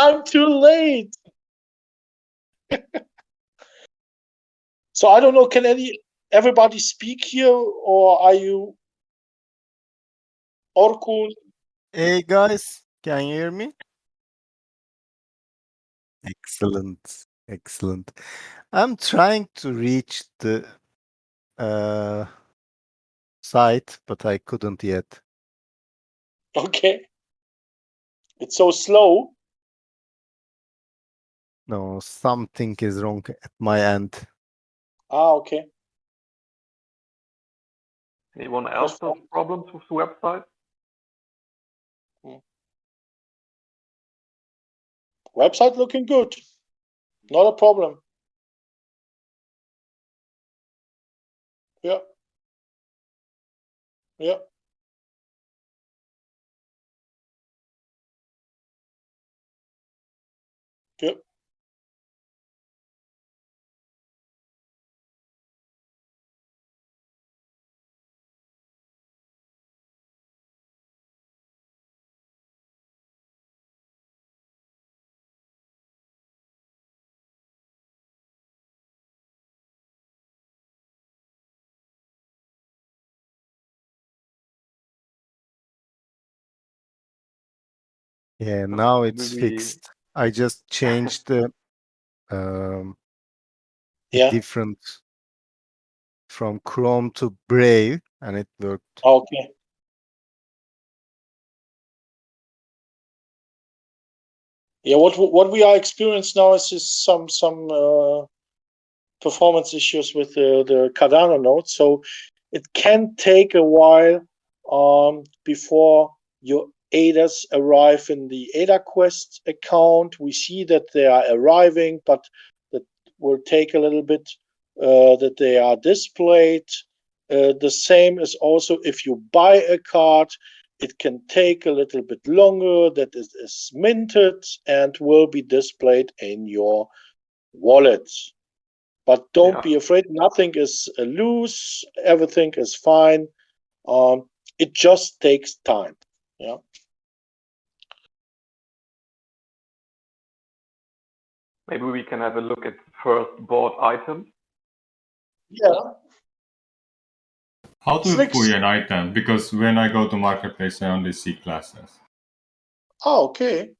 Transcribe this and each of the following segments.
I'm too late. So I don't know, can everybody speak here, or are you Orkun? Hey guys, can you hear me? Excellent, excellent. I'm trying to reach the site, but I couldn't yet. Okay. It's so slow. No, something is wrong at my end. Okay. Anyone else has problems with the website? Website looking good. Not a problem. Yeah. Yeah. Good. Yeah, now it's Maybe- fixed. I just changed the Yeah. different from Chrome to Brave, and it worked. Okay. Yeah, what we are experiencing now is just some performance issues with the Cardano node. So it can take a while before your ADAs arrive in the AdaQuest account. We see that they are arriving, but that will take a little bit that they are displayed. The same is also if you buy a card, it can take a little bit longer that it is minted and will be displayed in your wallet. But don't be afraid. Nothing is loose. Everything is fine. It just takes time. Yeah. Maybe we can have a look at first bought items. Yeah. How to Slicks. buy an item? Because when I go to marketplace, I only see classes. Oh, okay.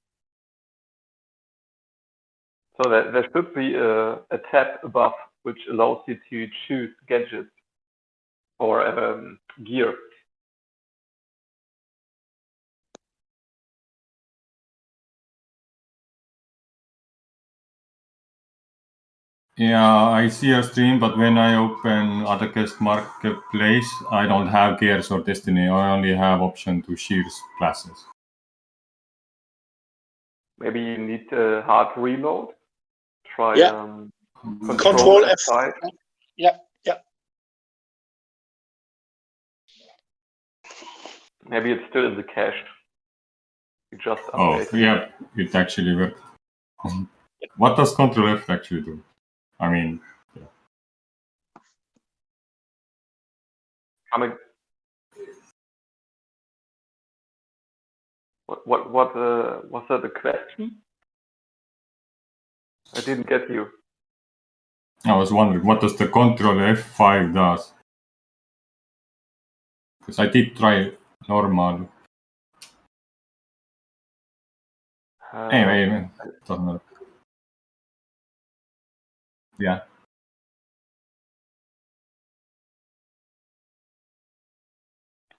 So there should be a tab above which allows you to choose gadgets or gear. Yeah, I see a stream, but when I open AdaQuest Marketplace, I don't have gears or Destiny. I only have option to shears classes. Maybe you need a hard reload. Try Control F5. Yeah, yeah. Maybe it's still in the cache. You just Oh, update. yeah, it actually worked. What does Control F actually do? I mean, yeah. What was that the question? I didn't get you. I was wondering, what does the Control F5 does? Because I did try normal. Anyway, doesn't matter. Yeah.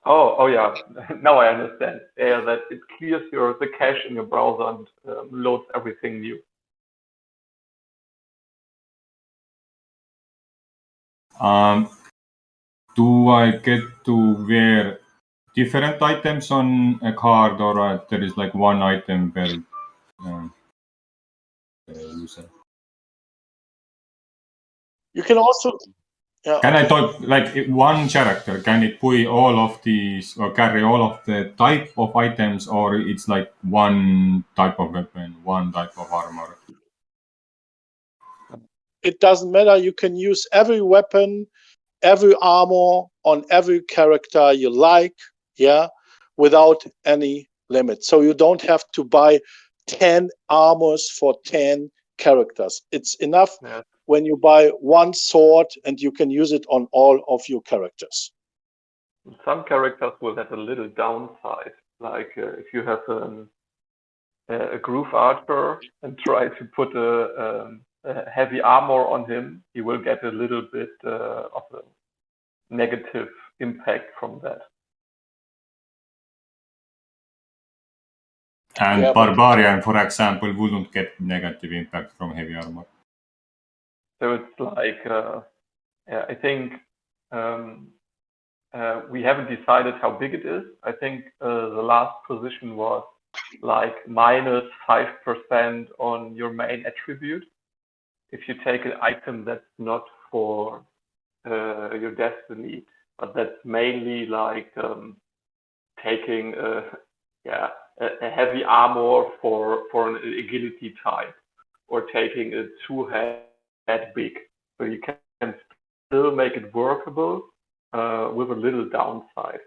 Oh yeah. Now I understand. Yeah, that it clears the cache in your browser and loads everything new. Do I get to wear different items on a card, or there is like one item per user? You can also. Yeah, can I talk like one character? Can it buy all of these or carry all of the type of items, or it's like one type of weapon, one type of armor? It doesn't matter. You can use every weapon, every armor on every character you like, yeah, without any limit. So you don't have to buy 10 armors for 10 characters. It's enough Yeah. when you buy one sword and you can use it on all of your characters. Some characters will have a little downside, like if you have a groove archer and try to put a heavy armor on him, he will get a little bit of a negative impact from that. And Yeah, but- Barbarian, for example, wouldn't get negative impact from heavy armor. So it's like, I think we haven't decided how big it is. I think the last position was like -5% on your main attribute. If you take an item that's not for your destiny, but that's mainly like taking a heavy armor for an agility type, or taking a two-head big, so you can still make it workable with a little downside.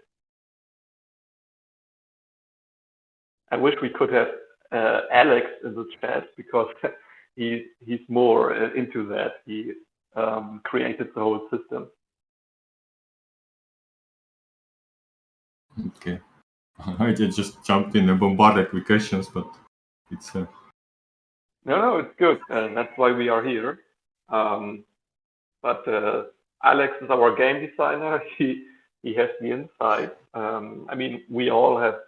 I wish we could have Alex in the chat, because he's more into that. He created the whole system. Okay. I just jumped in and bombarded with questions, but it's No, it's good. That's why we are here. But Alex is our game designer. He has the insight. I mean, we all are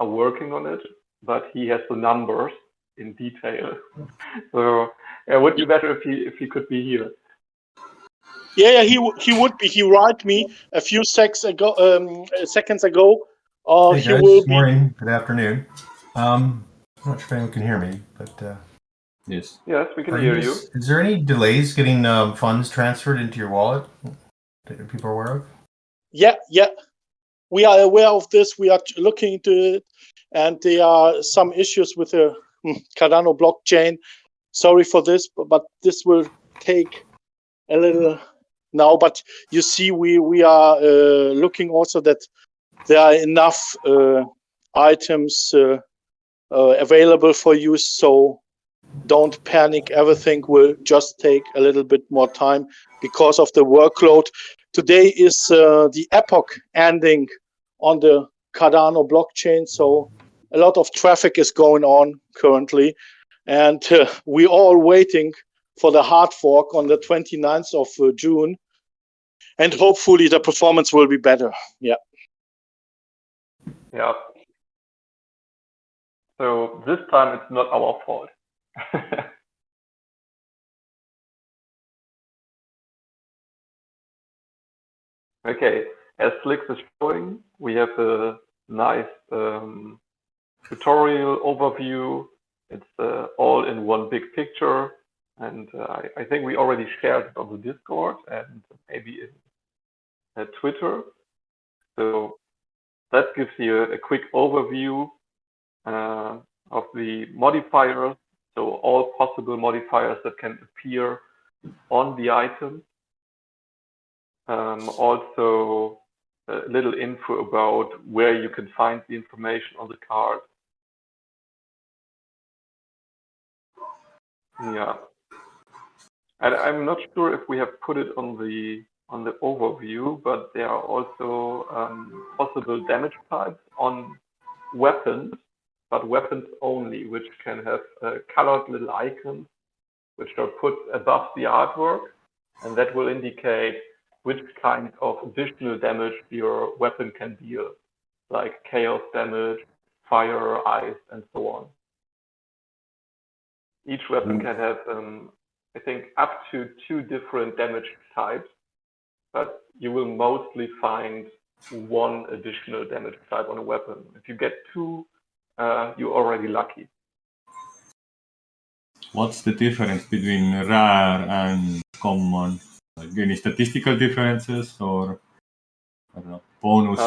working on it, but he has the numbers in detail. So it would be better if he could be here. Yeah, he would be. He wrote me a few seconds ago. Hey He guys, will be. morning, good afternoon. I'm not sure if anyone can hear me, but yes. Yes, we can hear you. Is there any delays getting funds transferred into your wallet that people are aware of? Yeah. We are aware of this. We are looking into it, and there are some issues with the Cardano blockchain. Sorry for this, but this will take a little now. But you see, we are looking also that there are enough items available for use. So don't panic. Everything will just take a little bit more time because of the workload. Today is the epoch ending on the Cardano blockchain, so a lot of traffic is going on currently, and we're all waiting for the hard fork on the 29th of June, and hopefully the performance will be better. Yeah. So this time it's not our fault. Okay, as Flix is showing, we have a nice tutorial overview. It's all in one big picture, and I think we already shared it on the Discord and maybe in Twitter. So that gives you a quick overview of the modifiers, so all possible modifiers that can appear on the item. Also a little info about where you can find the information on the card. Yeah, and I'm not sure if we have put it on the overview, but there are also possible damage types on weapons, but weapons only, which can have colored little icons which are put above the artwork, and that will indicate which kind of additional damage your weapon can deal, like chaos damage, fire, ice, and so on. Each weapon can have, I think, up to 2 different damage types, but you will mostly find 1 additional damage type on a weapon. If you get 2, you're already lucky. What's the difference between rare and common? Like any statistical differences, or I don't know, bonus?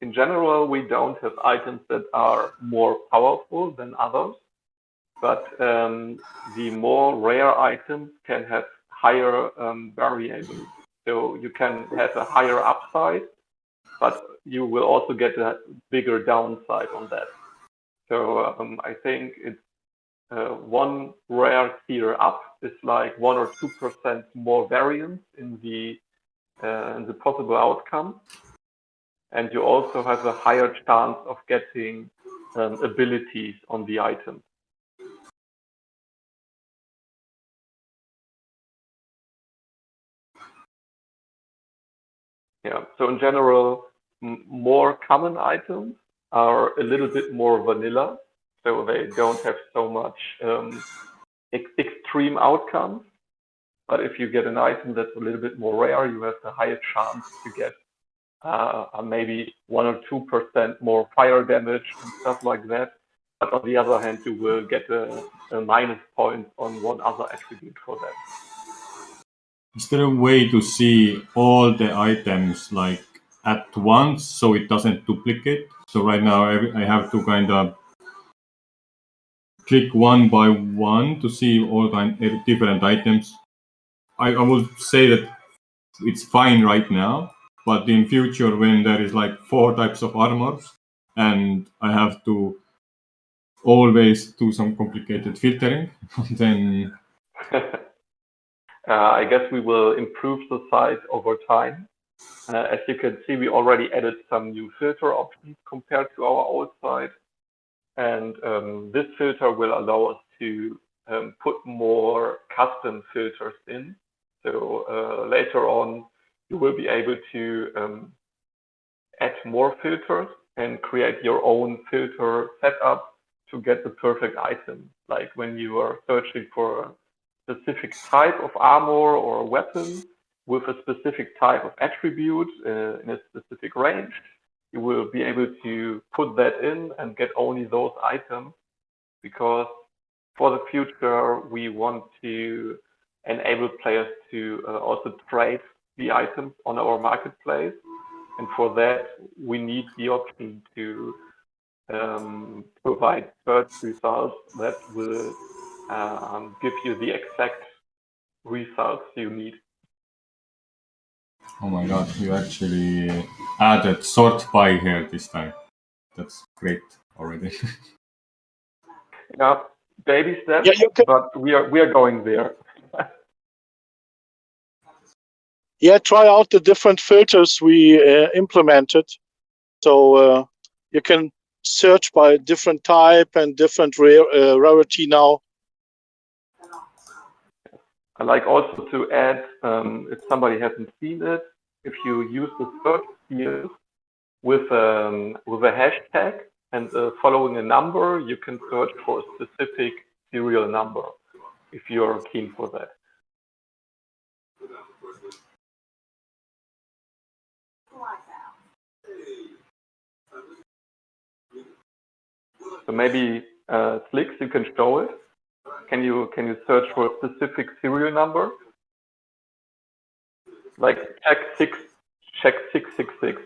In general, we don't have items that are more powerful than others, but the more rare items can have higher variables. So you can have a higher upside but you will also get a bigger downside on that. So I think it's one rare tier up is like 1 or 2% more variance in the possible outcome, and you also have a higher chance of getting abilities on the item. Yeah, so in general, more common items are a little bit more vanilla, so they don't have so much extreme outcomes. But if you get an item that's a little bit more rare, you have the highest chance to get maybe 1 or 2% more fire damage and stuff like that. But on the other hand, you will get a minus point on one other attribute for that. Is there a way to see all the items like at once so it doesn't duplicate? So right now I have to kind of click one by one to see all different items. I would say that it's fine right now, but in future when there is like 4 types of armors and I have to always do some complicated filtering, then I guess we will improve the site over time. As you can see, we already added some new filter options compared to our old site. And this filter will allow us to put more custom filters in. So later on, you will be able to add more filters and create your own filter setup to get the perfect item. Like when you are searching for a specific type of armor or weapon with a specific type of attribute in a specific range, you will be able to put that in and get only those items, because for the future, we want to enable players to also trade the items on our marketplace. And for that, we need the option to provide search results that will give you the exact results you need. oh my god, you actually added sort by here this time. That's great already. Yeah, baby steps, Yeah, you can, but we are going there. yeah, try out the different filters we implemented. So you can search by different type and different rarity now. I like also to add, if somebody hasn't seen it, if you use the search field with a hashtag and following a number, you can search for a specific serial number if you're keen for that. So maybe Slicks, you can show it. Can you search for a specific serial number? Like check 666.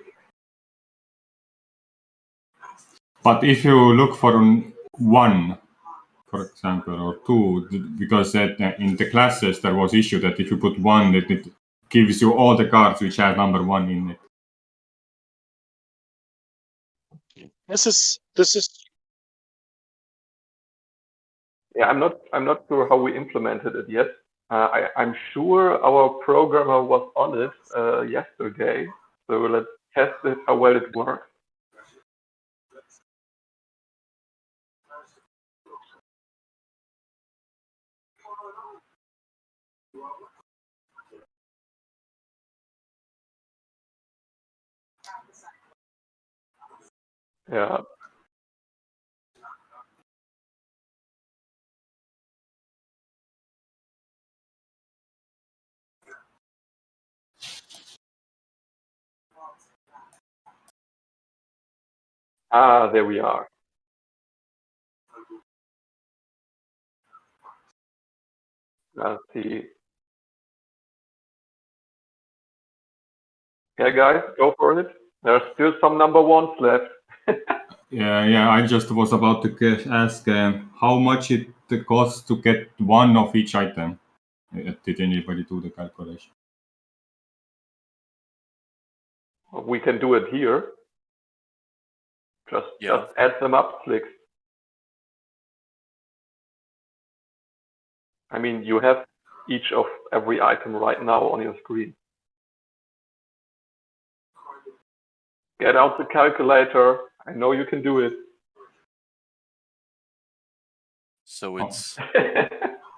But if you look for 1, for example, or 2, because in the classes there was issue that if you put 1, it gives you all the cards which have number 1 in it. This is Yeah, I'm not sure how we implemented it yet. I'm sure our programmer was on it yesterday, so let's test it, how well it works. Yeah. Ah, there we are. Let's see. Yeah, guys, go for it. There's still some number 1s left. Yeah. I just was about to ask how much it costs to get 1 of each item. Did anybody do the calculation? We can do it here. Just add them up, Slicks. I mean, you have each of every item right now on your screen. Get out the calculator. I know you can do it. So it's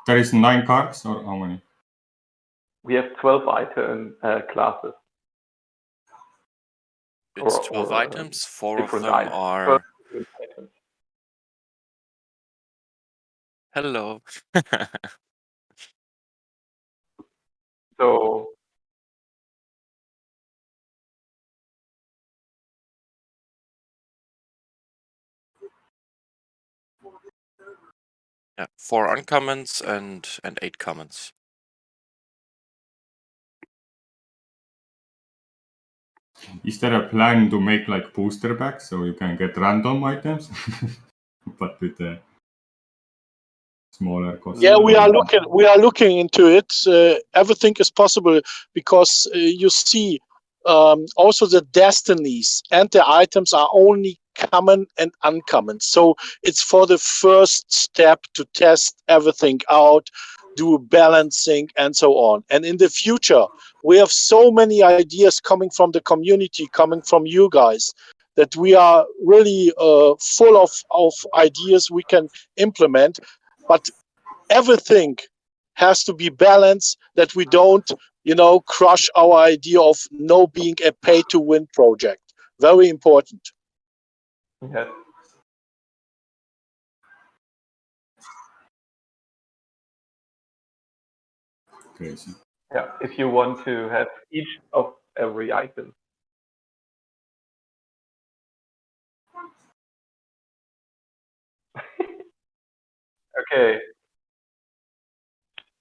There is 9 cards, or how many? We have 12 item classes. it's 12 items. 4 of different them items. are. Different items. Hello. So Yeah, 4 uncommons and 8 commons. Is there a plan to make like booster packs so you can get random items, but with a smaller cost? Yeah, we are looking into it. Everything is possible because you see, also the destinies and the items are only common and uncommon. So it's for the first step to test everything out, do balancing and so on. And in the future, we have so many ideas coming from the community, coming from you guys, that we are really full of ideas we can implement. But everything has to be balanced, that we don't, crush our idea of no being a pay-to-win project. Very important. yes. Crazy. Yeah, if you want to have each of every item. Okay.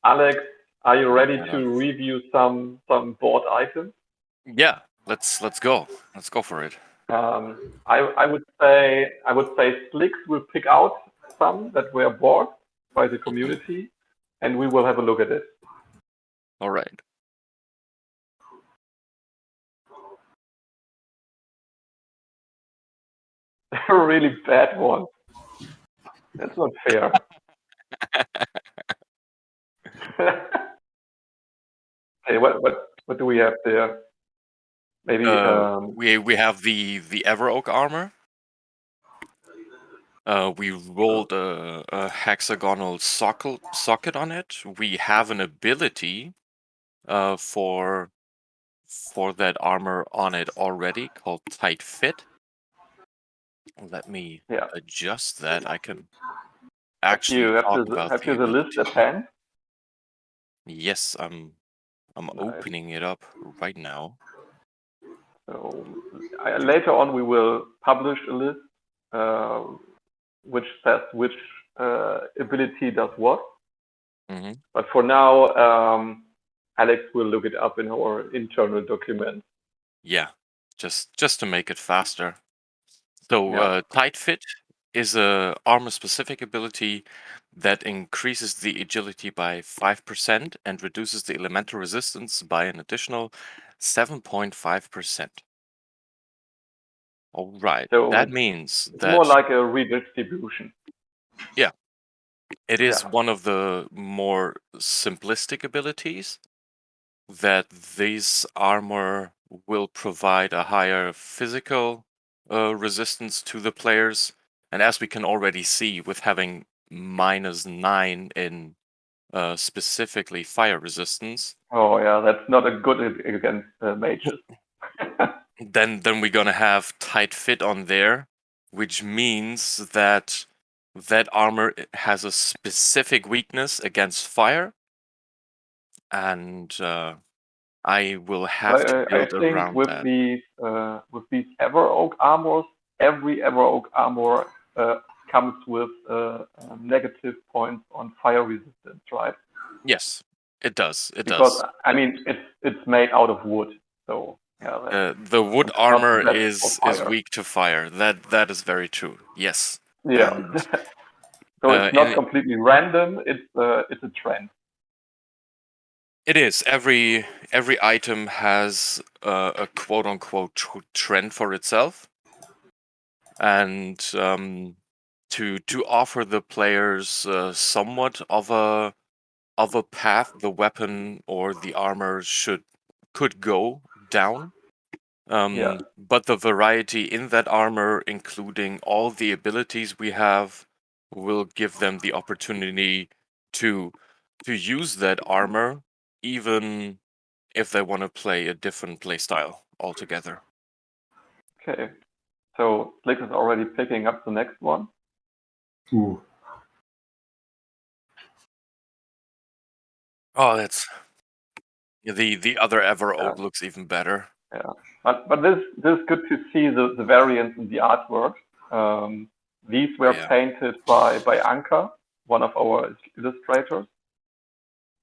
Alex, are you ready to review some board items? Yeah, let's go. Let's go for it. I would say Slicks will pick out some that were bought by the community, and we will have a look at it. All right. They're a really bad one. That's not fair. Hey, what do we have there? Maybe we have the Everoak armor. We rolled a hexagonal socket on it. We have an ability for that armor on it already called Tight Fit. Let me adjust that. I can actually talk about have you the list at hand? Yes, I'm opening it up right now. So later on we will publish a list which says which ability does what. Mm-hmm. But for now, Alex will look it up in our internal document. Yeah, just to make it faster. So Tight Fit is a armor-specific ability that increases the agility by 5% and reduces the elemental resistance by an additional 7.5%. All right, So that means it's that more like a redistribution. Yeah, it is one of the more simplistic abilities that this armor will provide a higher physical resistance to the players. And as we can already see with having -9 in specifically fire resistance. Oh yeah, that's not a good against mages. then we're gonna have Tight Fit on there, which means that that armor has a specific weakness against fire. And I will have to build around with that. With these Everoak armors, every Everoak armor comes with negative points on fire resistance, right? Yes, it does. Because I mean, it's made out of wood, so yeah. The wood armor is weak to fire. That is very true. Yes. Yeah. And, so it's not completely random. It's a trend. It is. Every item has a quote unquote trend for itself, and to offer the players somewhat of a path the weapon or the armor could go down. But the variety in that armor, including all the abilities we have, will give them the opportunity to use that armor, even if they want to play a different playstyle altogether. Okay. So Slick is already picking up the next one. Ooh. Oh, that's the other Ever Oak looks even better. Yeah, but this is good to see the variance in the artwork. These were painted by Anka, one of our illustrators,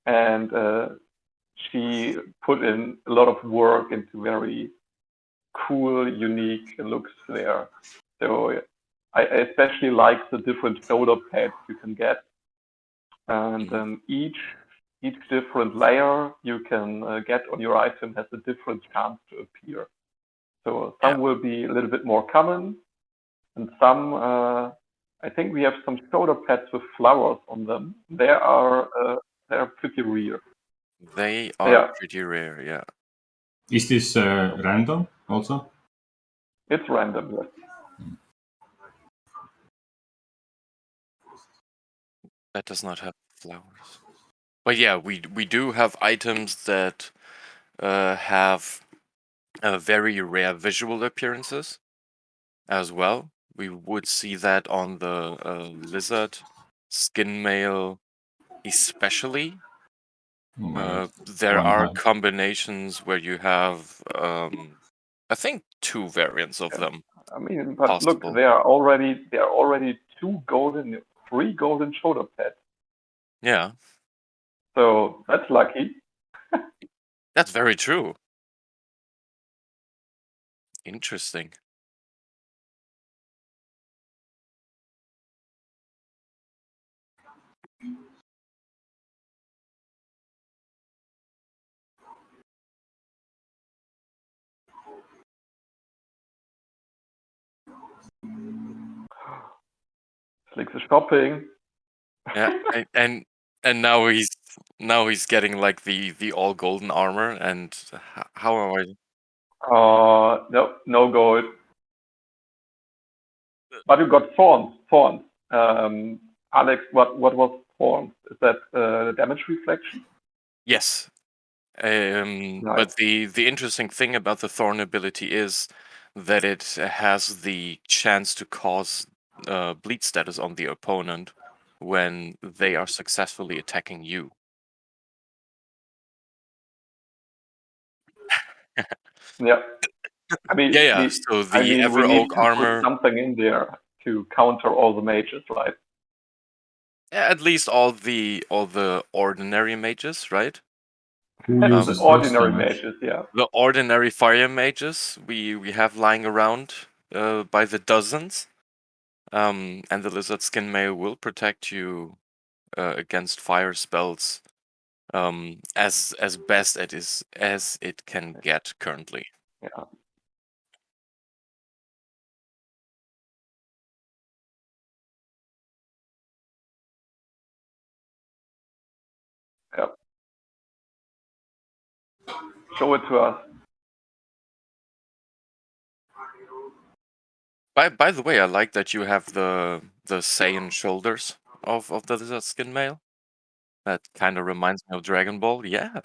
and she put in a lot of work into very cool, unique looks there. So I especially like the different shoulder pads you can get, and each different layer you can get on your item has a different chance to appear. So some will be a little bit more common, and some, I think we have some shoulder pads with flowers on them. They're pretty rare. They are pretty rare, yeah. Is this random also? It's random, yes. That does not have flowers. But yeah, we do have items that have very rare visual appearances as well. We would see that on the lizard skin mail, especially. There are combinations where you have, I think, 2 variants of them. I mean, but possible. look, there are already 3 golden shoulder pads. Yeah, So that's lucky. that's very true. Interesting. Slick's shopping. Yeah, and now he's getting like the all golden armor. And how am I? No gold. But you got thorns. Alex, what was thorns? Is that damage reflection? Yes. But the interesting thing about the thorn ability is that it has the chance to cause bleed status on the opponent when they are successfully attacking you. Yeah. I mean, Yeah. So the Ever we need Oak to armor, put something in there to counter all the mages, right? at least all the ordinary mages, right? Who uses ordinary damage? mages, yeah. The ordinary fire mages we have lying around by the dozens. And the lizard skin mail will protect you against fire spells as best as it can get currently. Yeah. Yep. Show it to us. By the way, I like that you have the Saiyan shoulders of the lizard skin mail. That kind of reminds me of Dragon Ball. Yeah.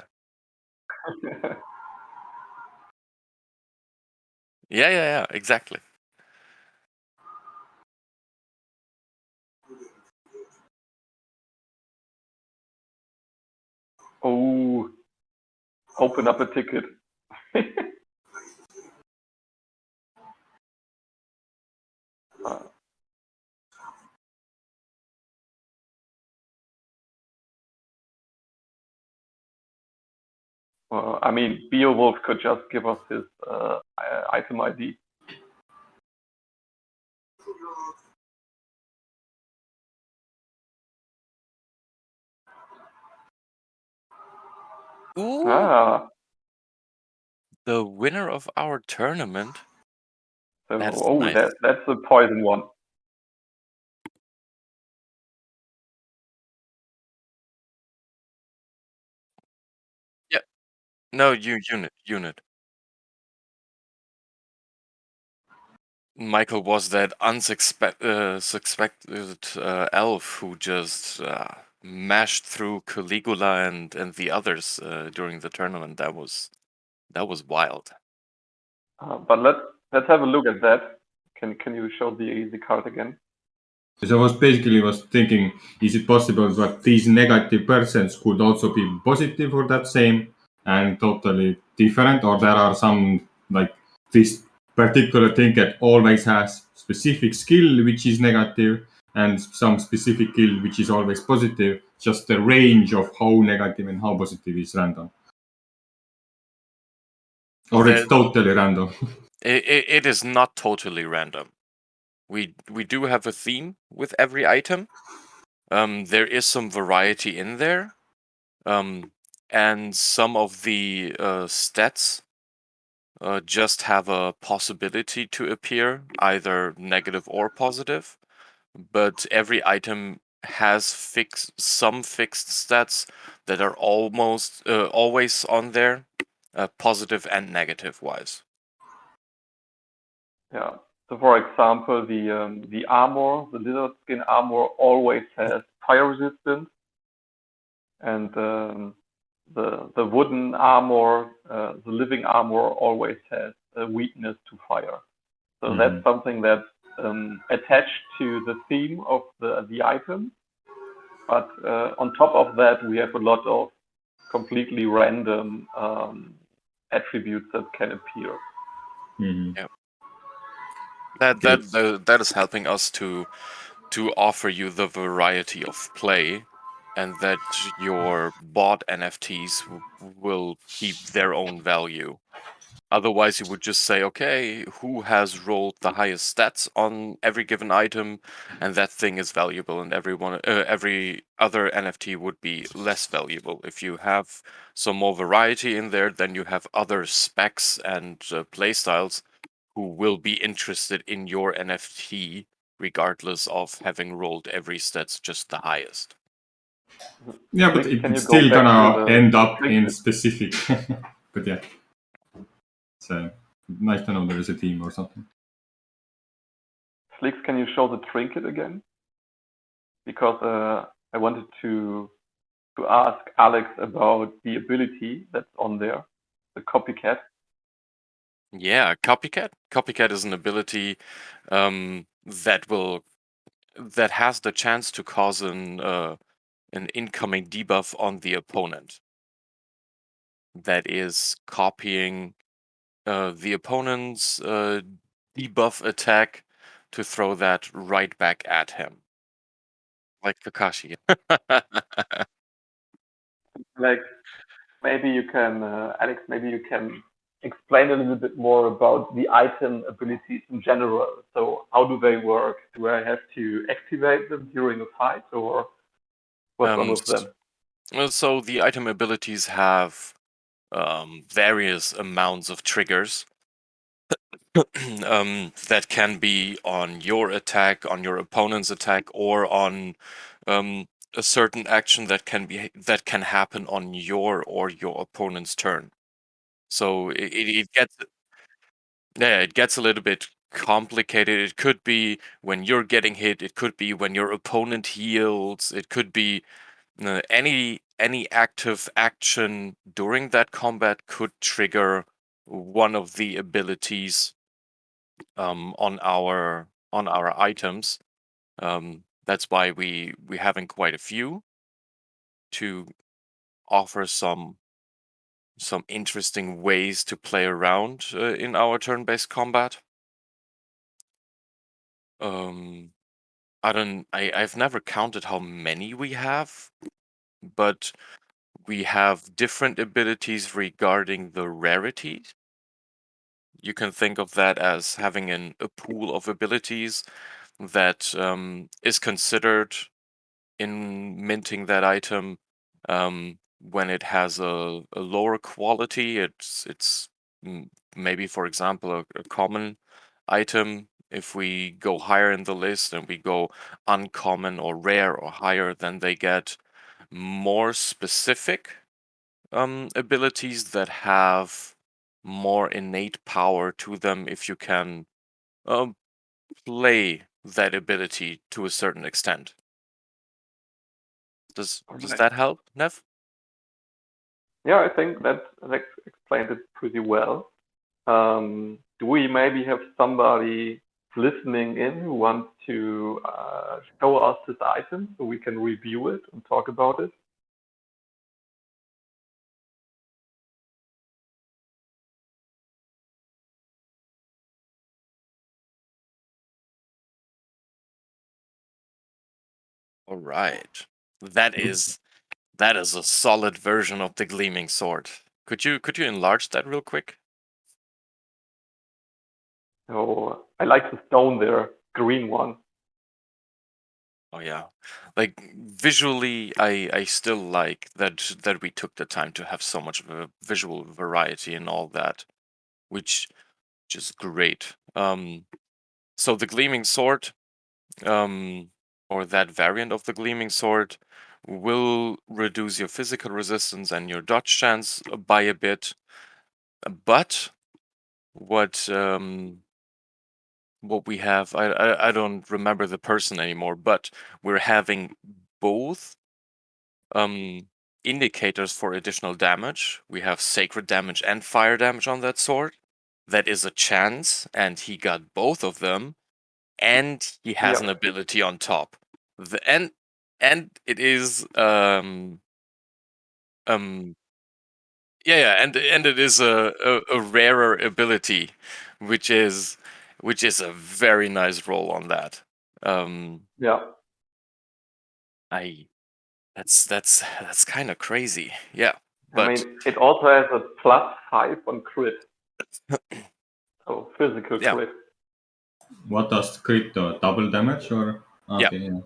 Yeah, exactly. Oh, open up a ticket. I mean, Beowulf could just give us his item ID. Ooh, Ah, the winner of our tournament. so That's oh, nice. that's the poison one. Yeah. No, unit. Michael was that suspected elf who just mashed through Caligula and the others during the tournament. That was wild. But let's have a look at that. Can you show the card again? So I was thinking, is it possible that these negative percents could also be positive for that same and totally different, or there are some like this particular thing that always has specific skill which is negative and some specific skill which is always positive, just the range of how negative and how positive is random. Or it's totally random. It is not totally random. We do have a theme with every item. There is some variety in there. And some of the stats just have a possibility to appear, either negative or positive. But every item has some fixed stats that are almost always on there, positive and negative wise. Yeah. So for example, the armor, the lizard skin armor, always has fire resistance, and the wooden armor, the living armor, always has a weakness to fire. So that's something that's attached to the theme of the item. But on top of that, we have a lot of completely random attributes that can appear. Yeah. That is helping us to offer you the variety of play, and that your bought NFTs will keep their own value. Otherwise, you would just say, okay, who has rolled the highest stats on every given item, and that thing is valuable, and every other NFT would be less valuable. If you have some more variety in there, then you have other specs and playstyles who will be interested in your NFT, regardless of having rolled every stats just the highest. Yeah, but Can it's you go still back to gonna the end up in trinket? specific. But yeah, so nice to know there is a team or something. Flix, can you show the trinket again? Because I wanted to ask Alex about the ability that's on there, the copycat. Yeah, copycat. Copycat is an ability that has the chance to cause an incoming debuff on the opponent. That is copying the opponent's debuff attack to throw that right back at him, like Kakashi. Like maybe you can, Alex, maybe you can explain a little bit more about the item abilities in general. So how do they work? Do I have to activate them during a fight, or what's on with them? So the item abilities have various amounts of triggers that can be on your attack, on your opponent's attack, or on a certain action that can happen on your or your opponent's turn. So it gets a little bit complicated. It could be when you're getting hit. It could be when your opponent heals. It could be any active action during that combat could trigger one of the abilities on our items. That's why we having quite a few to offer some interesting ways to play around in our turn-based combat. I've never counted how many we have, but we have different abilities regarding the rarities. You can think of that as having a pool of abilities that is considered in minting that item when it has a lower quality, it's maybe, for example, a common item. If we go higher in the list and we go uncommon or rare or higher, then they get more specific abilities that have more innate power to them if you can play that ability to a certain extent. Does that help, Nev? Yeah, I think that explained it pretty well. Do we maybe have somebody listening in who wants to show us this item so we can review it and talk about it? All right. That is a solid version of the Gleaming Sword. Could you enlarge that real quick? So I like the stone there, green one. Oh yeah. Like visually I still like that we took the time to have so much of a visual variety and all that, which is great. So the Gleaming Sword, or that variant of the Gleaming Sword, will reduce your physical resistance and your dodge chance by a bit. But what we have, I don't remember the person anymore, but we're having both indicators for additional damage. We have sacred damage and fire damage on that sword. That is a chance, and he got both of them, and he has an ability on top. And it is yeah, and it is a rarer ability, which is a very nice roll on that. Yeah. That's kind of crazy. Yeah. I mean, it also has a +5 on crit. So physical crit. What does crit do? Double damage or? Okay, yeah.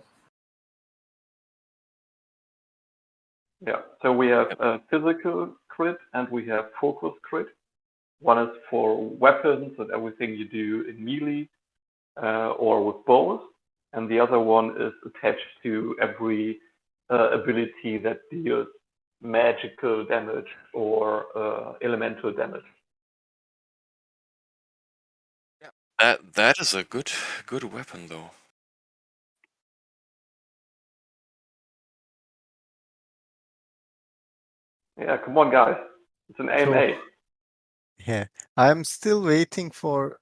Yeah. So we have physical crit and we have focus crit. One is for weapons and everything you do in melee or with bows, and the other one is attached to every ability that deals magical damage or elemental damage. Yeah, that is a good weapon though. Yeah, come on, guys! It's an AMA. Yeah, I'm still waiting for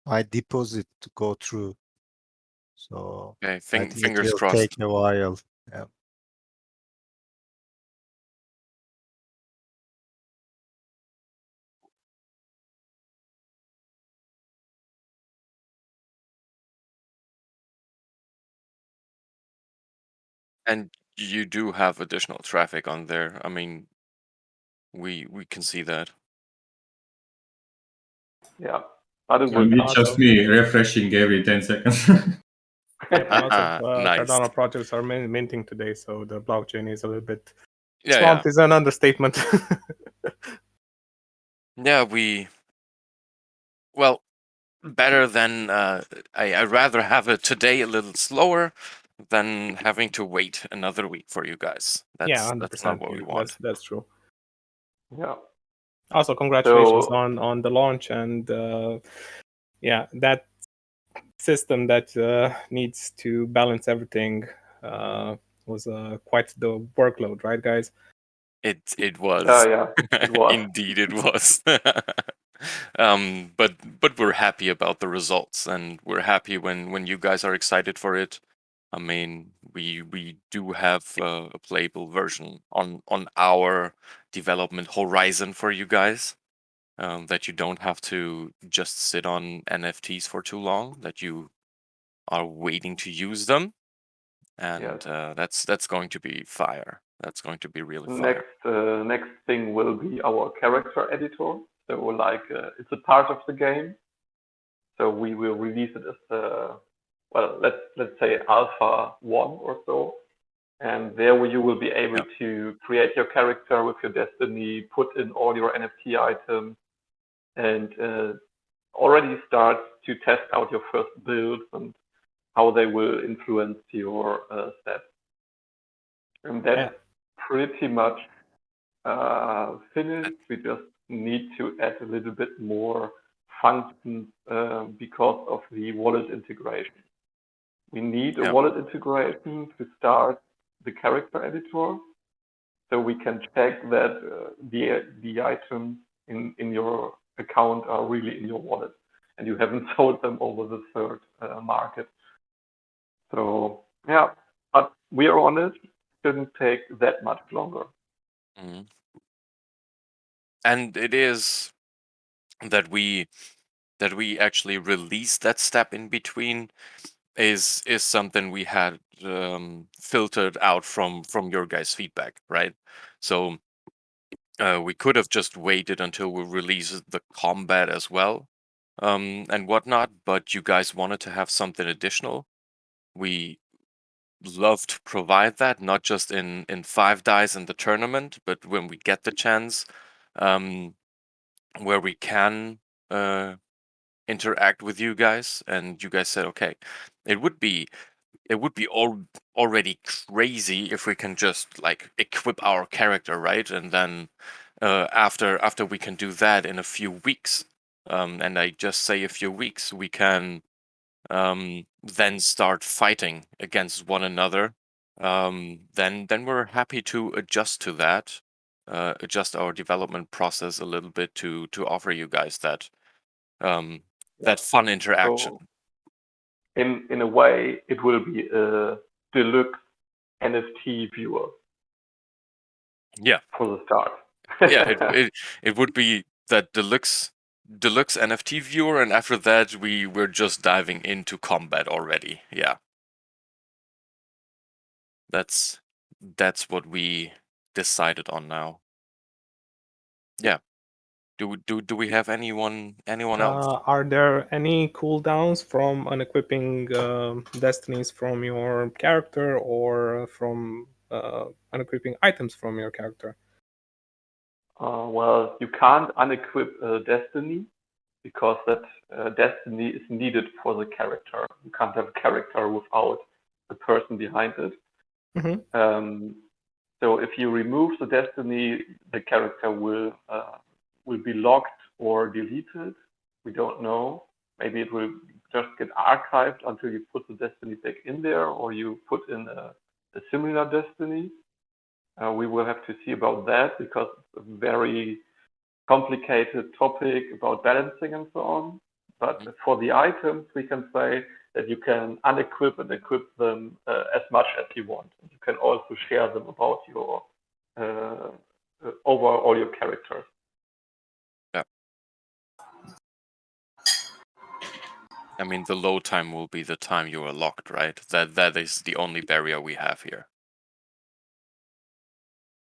my deposit to go through. So okay, I think fingers it will crossed. take a while. Yeah. And you do have additional traffic on there. I mean, we can see that. Yeah, but it And it's just me refreshing every 10 seconds. Lots of nice. Cardano projects are minting today, so the blockchain is a little bit Yeah, swamped. Is an understatement. Yeah, well, better than I rather have it today a little slower than having to wait another week for you guys. Yeah, That's not 100%. what we Yeah, want. that's true. Yeah. Also, congratulations on the launch, and yeah, that system that needs to balance everything was quite the workload, right, guys? It was. Yeah, it was. Indeed, it was. But we're happy about the results, and we're happy when you guys are excited for it. I mean, we do have a playable version on our development horizon for you guys. That you don't have to just sit on NFTs for too long. That you are waiting to use them, and that's going to be fire. That's going to be really fire. Next thing will be our character editor. So like it's a part of the game. So we will release it as well, let's say alpha 1 or so. And there you will be able to create your character with your destiny, put in all your NFT items, and already start to test out your first builds and how they will influence your stats. And that's pretty much finished. We just need to add a little bit more functions because of the wallet integration. We need a wallet integration to start the character editor, so we can check that the items in your account are really in your wallet and you haven't sold them over the third market. So yeah, but we are on it. Shouldn't take that much longer. Mhm. And it is that we actually release that step in between is something we had filtered out from your guys' feedback, right? So we could have just waited until we release the combat as well, and whatnot, but you guys wanted to have something additional. We love to provide that, not just in 5 dice in the tournament, but when we get the chance, where we can interact with you guys, and you guys said, okay, it would be already crazy if we can just like equip our character, right? And then after we can do that in a few weeks, and I just say a few weeks, we can then start fighting against one another. Then we're happy to adjust to that, adjust our development process a little bit to offer you guys that that fun interaction. So in a way, it will be a deluxe NFT viewer. Yeah. For the start. Yeah, it would be that deluxe NFT viewer, and after that we're just diving into combat already. Yeah. That's what we decided on now. Yeah. Do we have anyone else? Are there any cooldowns from unequipping destinies from your character, or from unequipping items from your character? Well, you can't unequip a destiny because that destiny is needed for the character. You can't have a character without the person behind it. Mm-hmm. So if you remove the destiny, the character will be locked or deleted. We don't know. Maybe it will just get archived until you put the destiny back in there, or you put in a similar destiny. We will have to see about that because it's a very complicated topic about balancing and so on. But for the items, we can say that you can unequip and equip them as much as you want. You can also share them about your over all your characters. Yeah. I mean, the load time will be the time you are locked, right? That is the only barrier we have here.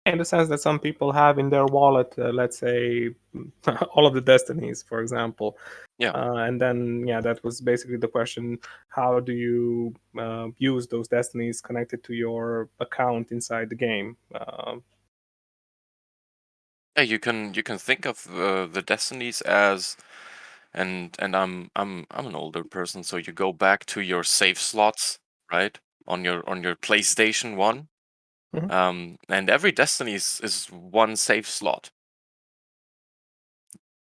In the sense that some people have in their wallet, let's say, all of the destinies, for example. Yeah. And then, yeah, that was basically the question: how do you use those destinies connected to your account inside the game? Yeah, you can think of the destinies as, and I'm an older person, so you go back to your save slots, right? On your PlayStation 1. Mm-hmm. And every destiny is one save slot.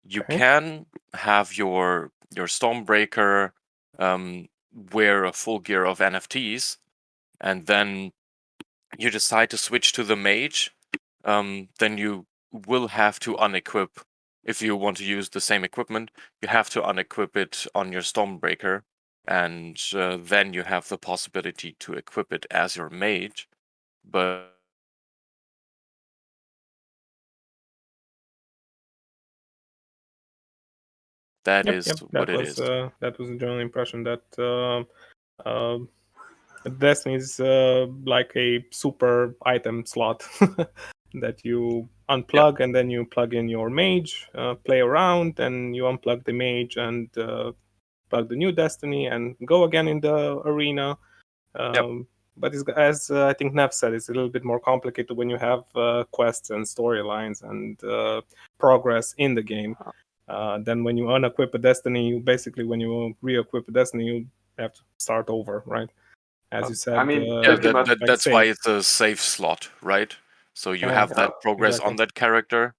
You Okay. can have your Stormbreaker wear a full gear of NFTs, and then you decide to switch to the mage, then you will have to unequip. If you want to use the same equipment, you have to unequip it on your Stormbreaker, and then you have the possibility to equip it as your mage. But that is what it is. That was the general impression that Destiny is like a super item slot that you unplug, and then you plug in your mage, play around, and you unplug the mage and plug the new destiny and go again in the arena. but as I think Nev said, it's a little bit more complicated when you have quests and storylines and progress in the game. Then when you unequip a Destiny, basically when you re-equip a Destiny, you have to start over, right? As you said. I mean, Yeah, pretty much that's why it's a save slot, right? So you have that progress on that character.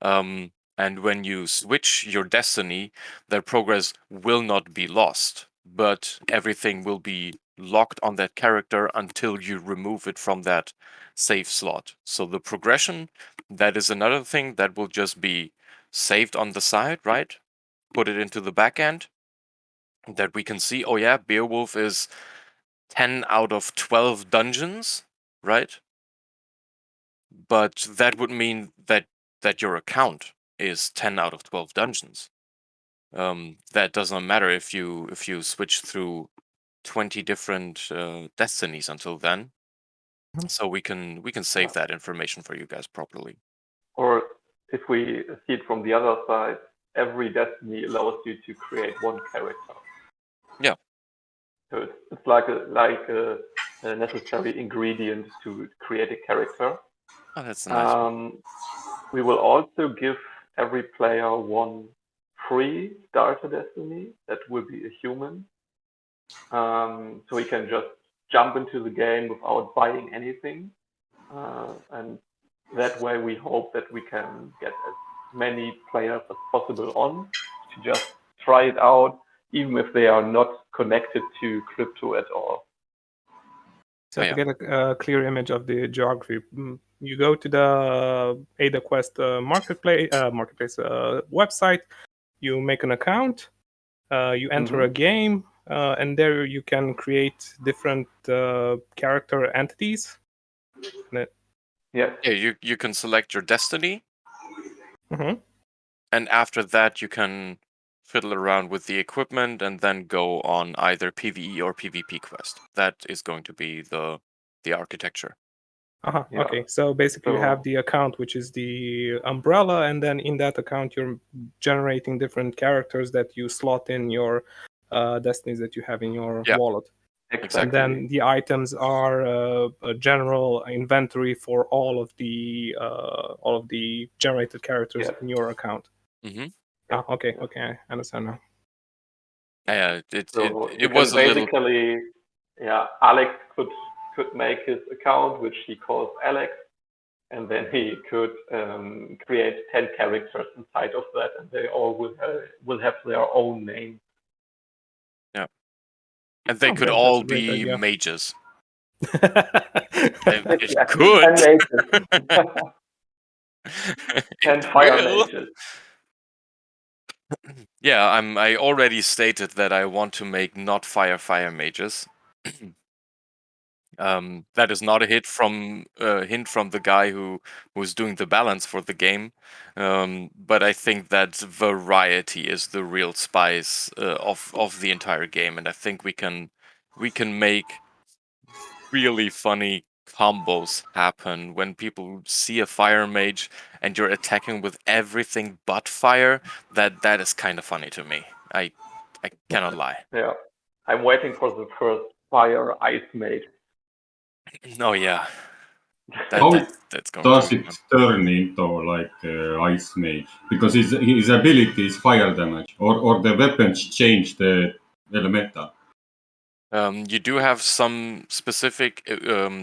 And when you switch your Destiny, that progress will not be lost, but everything will be locked on that character until you remove it from that save slot. So the progression, that is another thing that will just be saved on the side, right? Put it into the back end that we can see, oh yeah, Beowulf is 10 out of 12 dungeons, right? But that would mean that your account is 10 out of 12 dungeons. That doesn't matter if you switch through 20 different destinies until then. So we can save that information for you guys properly. Or if we see it from the other side, every destiny allows you to create one character. Yeah. So it's like a necessary ingredient to create a character. Oh, that's nice. We will also give every player one free starter destiny that will be a human. So we can just jump into the game without buying anything. And that way we hope that we can get as many players as possible on to just try it out, even if they are not connected to crypto at all. So to get a clear image of the geography, you go to the AdaQuest marketplace website, you make an account, you enter a game, and there you can create different character entities. Yes. Yeah, you can select your destiny, Mm-hmm. and after that you can fiddle around with the equipment and then go on either PvE or PvP quest. That is going to be the architecture. Yeah. Okay, so basically you have the account, which is the umbrella, and then in that account you're generating different characters that you slot in your destinies that you have in your wallet. Exactly. And then the items are a general inventory for all of the generated characters in your account. Mm-hmm. Okay, I understand now. Yeah, So it was a little. Basically, Alex could make his account, which he calls Alex, and then he could create 10 characters inside of that, and they all will have their own name. Yeah, and they could all be mages. It could. And mages. And fire mages. Yeah, I already stated that I want to make not fire mages. That is not a hint from the guy who was doing the balance for the game, but I think that variety is the real spice of the entire game, and I think we can make really funny combos happen when people see a fire mage and you're attacking with everything but fire. That is kind of funny to me. I cannot lie. Yeah, I'm waiting for the first fire ice mage. Oh yeah. That's going does to it turn into like ice mage? Because his ability is fire damage, or the weapons change the elemental. You do have some specific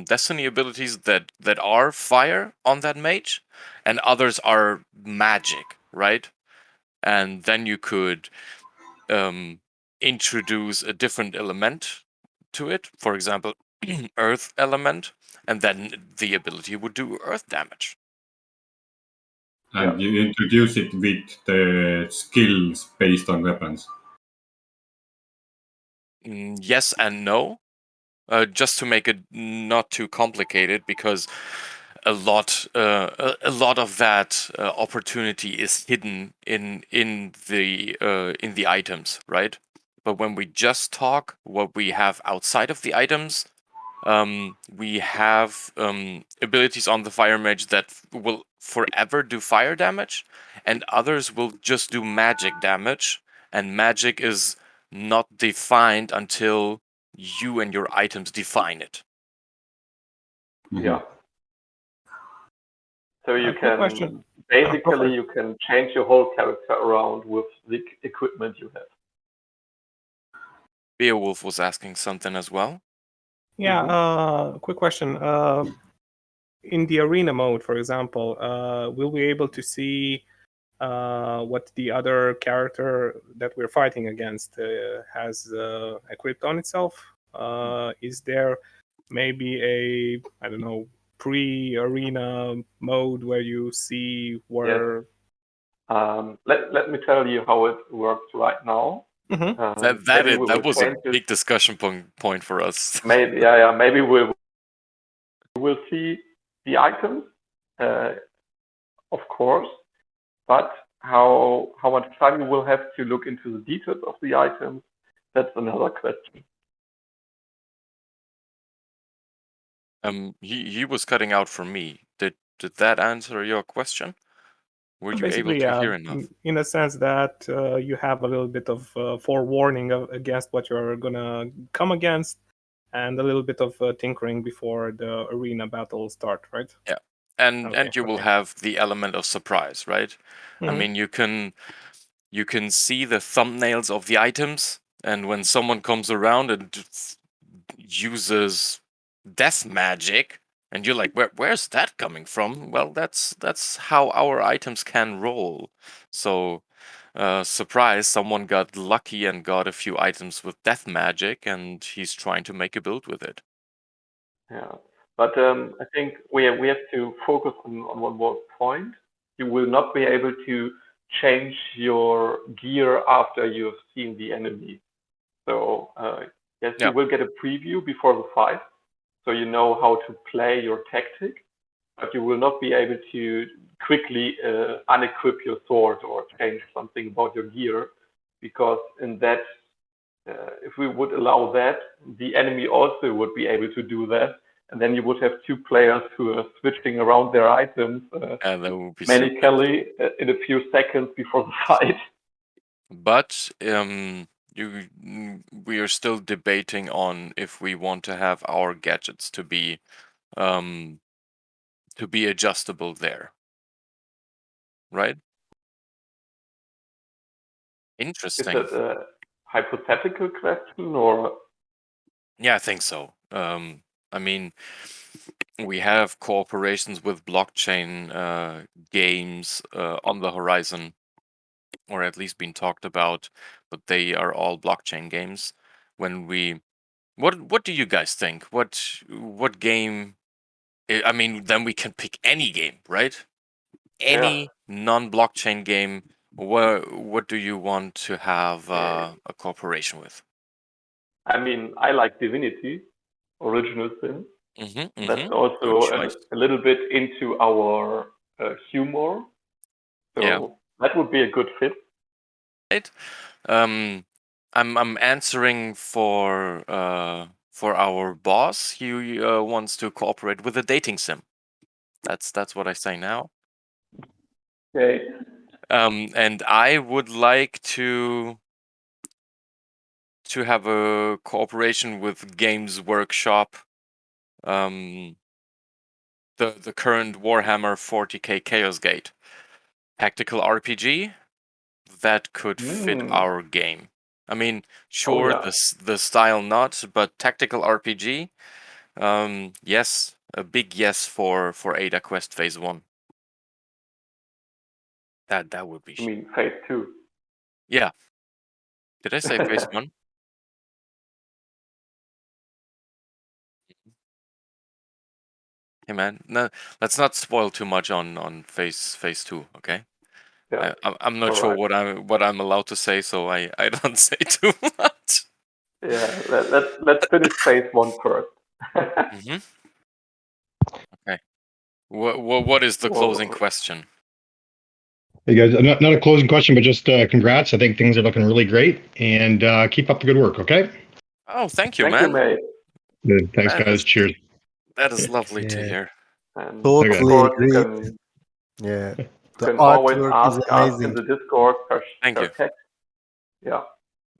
destiny abilities that are fire on that mage, and others are magic, right? And then you could introduce a different element to it, for example, earth element, and then the ability would do earth damage. And you introduce it with the skills based on weapons. Yes and no. Just to make it not too complicated, because a lot of that opportunity is hidden in the items, right? But when we just talk what we have outside of the items, we have abilities on the fire mage that will forever do fire damage, and others will just do magic damage, and magic is not defined until you and your items define it. Yeah. So you Quick can question. basically you can change your whole character around with the equipment you have. Beowulf was asking something as well. Yeah, quick question. In the arena mode, for example, will we be able to see what the other character that we're fighting against has equipped on itself? Is there maybe a, I don't know, pre-arena mode where you see where... Yes. Let me tell you how it works right now. That was a big discussion point for us. Maybe, maybe we'll see the items, of course, but how much time you will have to look into the details of the items, that's another question. He was cutting out for me. Did that answer your question? Were you able to hear enough? In a sense that you have a little bit of forewarning against what you're gonna come against, and a little bit of tinkering before the arena battle start, right? Yeah, and you will have the element of surprise, right? I mean, you can see the thumbnails of the items, and when someone comes around and uses death magic, and you're like, where's that coming from? Well, that's how our items can roll. So, surprise, someone got lucky and got a few items with death magic, and he's trying to make a build with it. Yeah, but I think we have to focus on one more point. You will not be able to change your gear after you have seen the enemy. So yes, you will get a preview before the fight, so you know how to play your tactic, but you will not be able to quickly unequip your sword or change something about your gear, because in that, if we would allow that, the enemy also would be able to do that, and then you would have two players who are switching around their items manually in a few seconds before the fight. But we are still debating on if we want to have our gadgets to be adjustable there, right? Interesting. Is that a hypothetical question, or? Yeah, I think so. I mean, we have cooperations with blockchain games on the horizon, or at least been talked about, but they are all blockchain games. What do you guys think? What game? I mean, then we can pick any game, right? Any non-blockchain game. What do you want to have a cooperation with? I mean, I like Divinity, Original Sin. That's also a little bit into our humor, so that would be a good fit. Right. I'm answering for our boss. He wants to cooperate with a dating sim. That's what I say now. Okay. And I would like to have a cooperation with Games Workshop. The current Warhammer 40k Chaos Gate tactical RPG that could fit our game. I mean, sure, the style not, but tactical RPG. Yes, a big yes for AdaQuest Phase 1. That would be. You mean Phase 2? Yeah. Did I say Phase 1? Hey man, no, let's not spoil too much on Phase 2, okay? Yeah. I'm not sure what I'm allowed to say, so I don't say too much. Yeah, let's finish Phase 1 first. Okay. What is the closing question? Hey guys, not a closing question, but just congrats. I think things are looking really great, and keep up the good work. Okay. Oh, thank you, man. Thank you, mate. Good. Thanks, guys. Cheers. That is lovely to hear. And totally of course, agree. You can always ask us in the Discord. Thank you. Text. Yeah.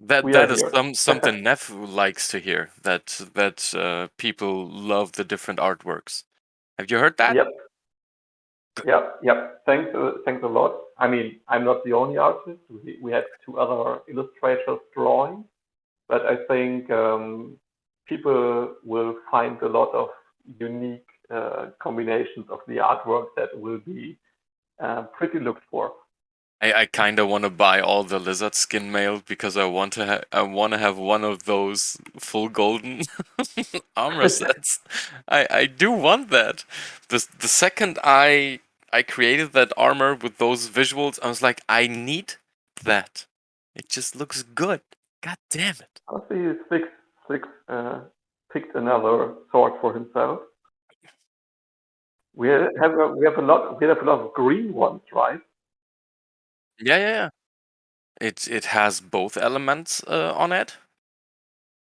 That is something Neff likes to hear. That people love the different artworks. Have you heard that? Yep. Yep. Thanks a lot. I mean, I'm not the only artist. We had 2 other illustrators drawing, but I think people will find a lot of unique combinations of the artwork that will be pretty looked for. I kind of want to buy all the lizard skin mail because I want to have one of those full golden armor sets. I do want that. The second I created that armor with those visuals, I was like, I need that. It just looks good. God damn it. I see Six picked another sword for himself. We have a lot of green ones, right? Yeah. It has both elements on it.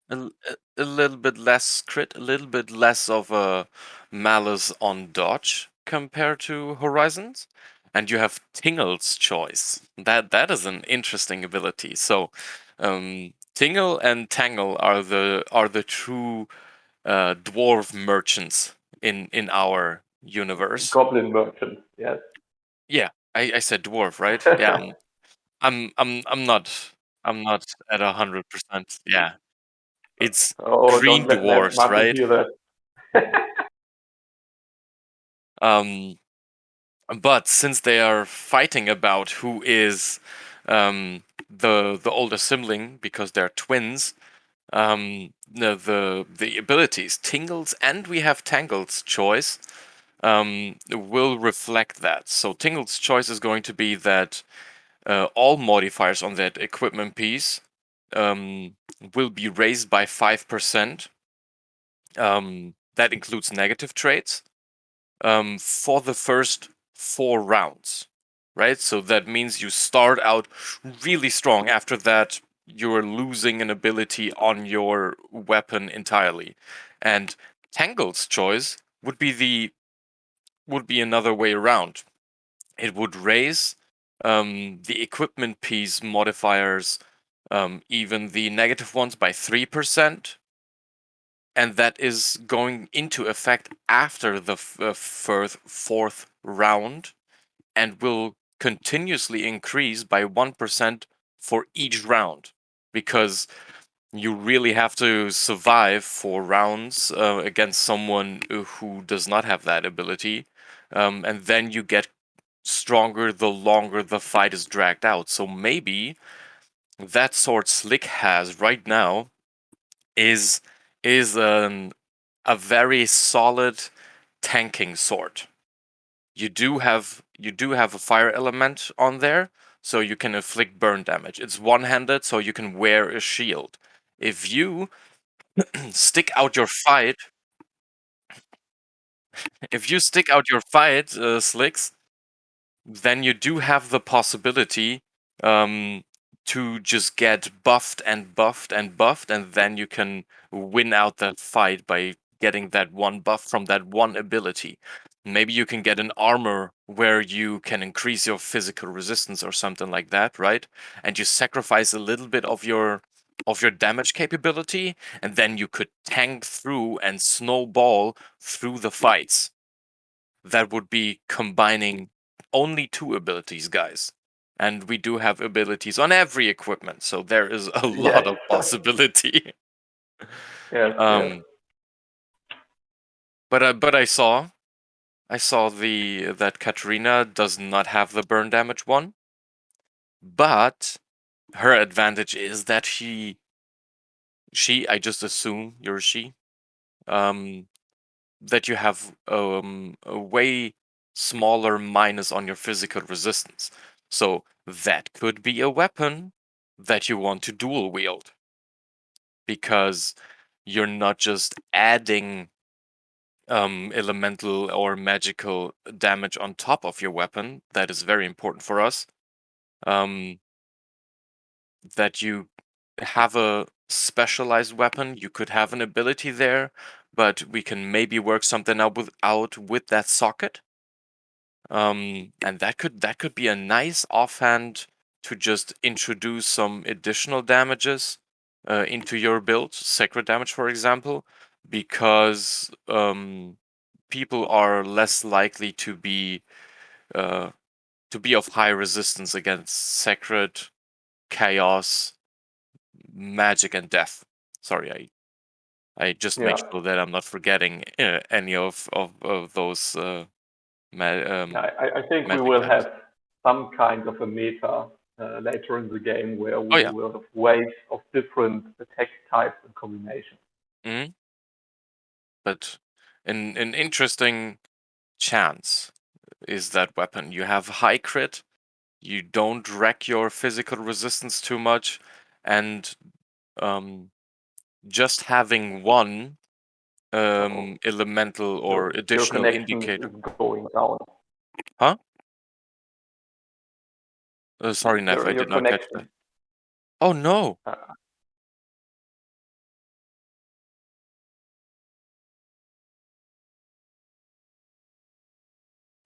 A little bit less crit, a little bit less of a malice on dodge compared to Horizons, and you have Tingle's Choice. That is an interesting ability. So, Tingle and Tangle are the true dwarf merchants in our universe. Goblin merchants, yes. Yeah, I said dwarf, right? Yeah, I'm not at 100%. Yeah. It's Oh, green don't let dwarfs, Martin right? hear that. But since they are fighting about who is the older sibling because they're twins, the abilities Tingles and we have Tangle's Choice will reflect that. So Tingle's Choice is going to be that all modifiers on that equipment piece will be raised by 5%. That includes negative traits for the first 4 rounds, right? So that means you start out really strong. After that, you're losing an ability on your weapon entirely. And Tangle's Choice would be another way around. It would raise the equipment piece modifiers, even the negative ones, by 3%. And that is going into effect after the fourth round and will continuously increase by 1% for each round, because you really have to survive 4 rounds against someone who does not have that ability, and then you get stronger the longer the fight is dragged out. So maybe that sword Slick has right now is a very solid tanking sword. You do have a fire element on there, so you can inflict burn damage. It's one-handed, so you can wear a shield. If you stick out your fight, Slicks, then you do have the possibility to just get buffed and buffed and buffed, and then you can win out that fight by getting that one buff from that one ability. Maybe you can get an armor where you can increase your physical resistance or something like that, right? And you sacrifice a little bit of your damage capability, and then you could tank through and snowball through the fights. That would be combining only 2 abilities, guys. And we do have abilities on every equipment, so there is a lot of possibility. Yes. But I saw that Katarina does not have the burn damage one. But her advantage is that she I just assume you're she, that you have a way smaller minus on your physical resistance. So that could be a weapon that you want to dual wield, because you're not just adding elemental or magical damage on top of your weapon. That is very important for us. That you have a specialized weapon, you could have an ability there, but we can maybe work something out with that socket. And that could be a nice offhand to just introduce some additional damages into your build, sacred damage, for example, because people are less likely to be of high resistance against sacred, chaos, magic, and death. Sorry, I just make sure that I'm not forgetting any of those. I think we magic will types. have some kind of a meta later in the game where we will have waves of different attack types and combinations. Mm-hmm. But an interesting chance is that weapon. You have high crit, you don't wreck your physical resistance too much, and just having one elemental or additional your connection indicator is going down. Huh? Sorry, Neff, I Your did not catch connection. that. Oh no!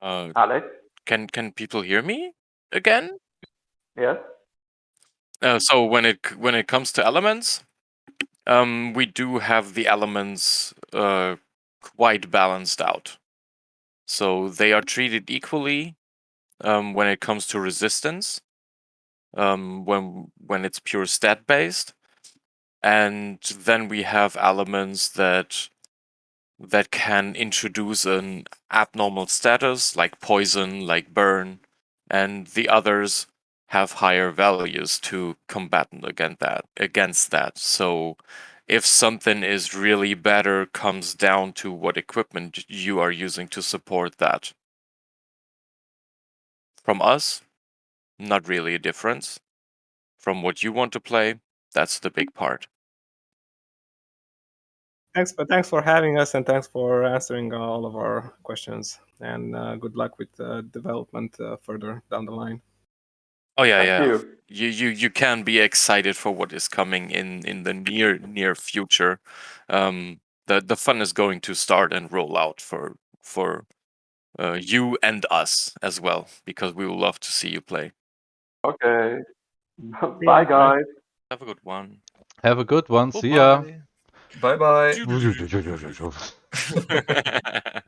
Alex? Can people hear me again? Yes. So when it comes to elements, we do have the elements quite balanced out. So they are treated equally when it comes to resistance, when it's pure stat based, and then we have elements that can introduce an abnormal status like poison, like burn, and the others have higher values to combat against that. So if something is really better, comes down to what equipment you are using to support that. From us, not really a difference. From what you want to play, that's the big part. Thanks for having us, and thanks for answering all of our questions. And good luck with development further down the line. Oh yeah, Thank yeah. You can be excited for what is coming in the near future. The fun is going to start and roll out for you and us as well, because we will love to see you play. Okay. Bye, guys. Have a good one. Have a good one. See ya. Bye bye. Bye.